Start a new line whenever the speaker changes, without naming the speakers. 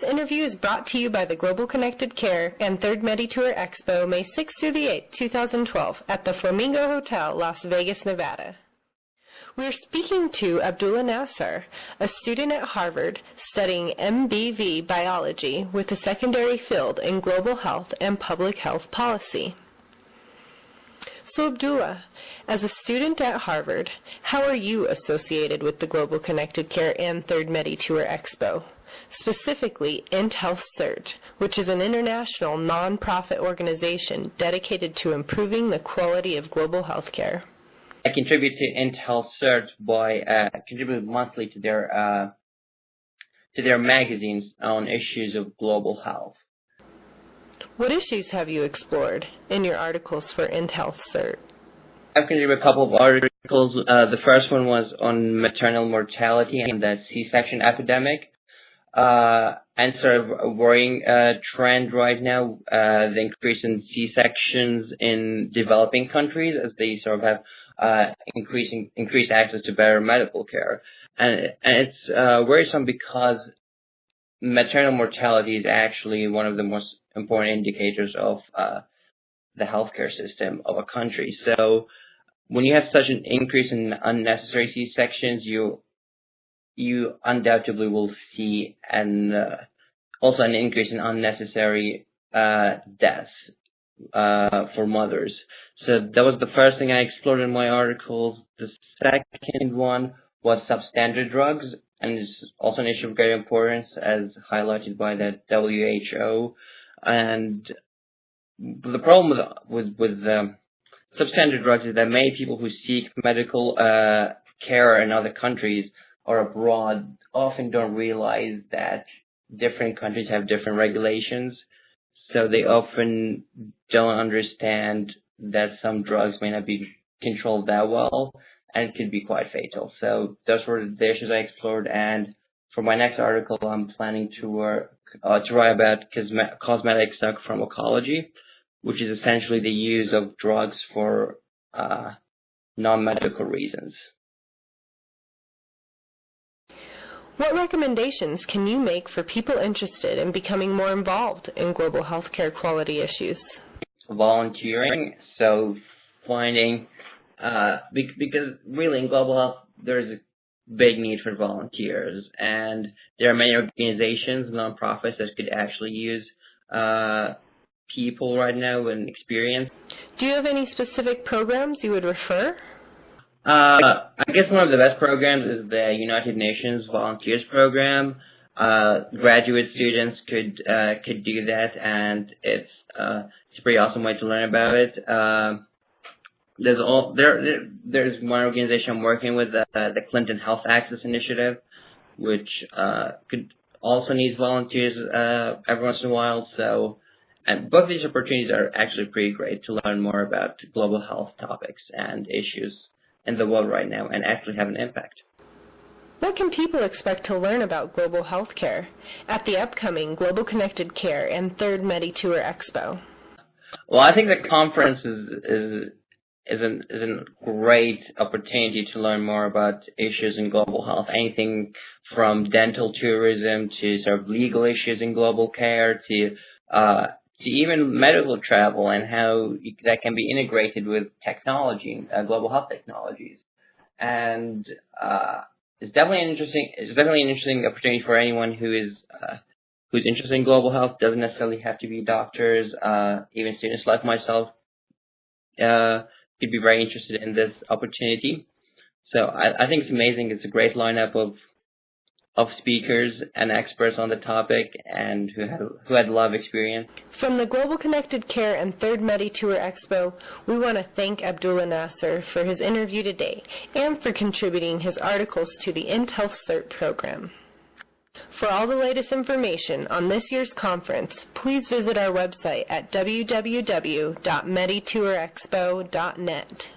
This interview is brought to you by the Global Connected Care and 3rd MediTour Expo, May 6th through the 8th, 2012, at the Flamingo Hotel, Las Vegas, Nevada. We're speaking to Abdullah Nasser, a student at Harvard studying MBV biology with a secondary field in global health and public health policy. So Abdullah, as a student at Harvard, how are you associated with the Global Connected Care and 3rd MediTour Expo, specifically IntHealthCert, which is an international non-profit organization dedicated to improving the quality of global health care?
I contribute to IntHealthCert by contributing monthly to their magazines on issues of global health.
What issues have you explored in your articles for IntHealthCert?
I've contributed a couple of articles. The first one was on maternal mortality and the C-section epidemic. And sort of a worrying trend right now, the increase in C-sections in developing countries as they sort of have increased access to better medical care. And it's worrisome because maternal mortality is actually one of the most important indicators of the healthcare system of a country. So when you have such an increase in unnecessary C-sections, you undoubtedly will see also an increase in unnecessary deaths for mothers. So that was the first thing I explored in my articles. The second one was substandard drugs, and it's also an issue of great importance as highlighted by the WHO. And the problem with substandard drugs is that many people who seek medical care in other countries or abroad often don't realize that different countries have different regulations, so they often don't understand that some drugs may not be controlled that well and could be quite fatal. So those were the issues I explored, and for my next article I'm planning to write about cosmetic psychopharmacology, which is essentially the use of drugs for non-medical reasons.
What recommendations can you make for people interested in becoming more involved in global healthcare quality issues?
Volunteering, so finding, because really in global health there's a big need for volunteers, and there are many organizations, nonprofits that could actually use people right now and experience.
Do you have any specific programs you would refer?
I guess one of the best programs is the United Nations Volunteers Program. Graduate students could do that, and it's a pretty awesome way to learn about it. There's one organization I'm working with, the Clinton Health Access Initiative, which could also need volunteers every once in a while. So, and both these opportunities are actually pretty great to learn more about global health topics and issues in the world right now and actually have an impact.
What can people expect to learn about global health care at the upcoming Global Connected Care and 3rd MediTour Expo?
Well, I think the conference is a great opportunity to learn more about issues in global health, anything from dental tourism to sort of legal issues in global care to even medical travel and how that can be integrated with technology, global health technologies. And it's definitely an interesting opportunity for anyone who's interested in global health. Doesn't necessarily have to be doctors. Even students like myself could be very interested in this opportunity. So I think it's amazing. It's a great lineup of speakers and experts on the topic and who had a lot of experience.
From the Global Connected Care and 3rd MediTour Expo, we want to thank Abdullah Nasser for his interview today and for contributing his articles to the IntHealthCert program. For all the latest information on this year's conference, please visit our website at www.meditourexpo.net.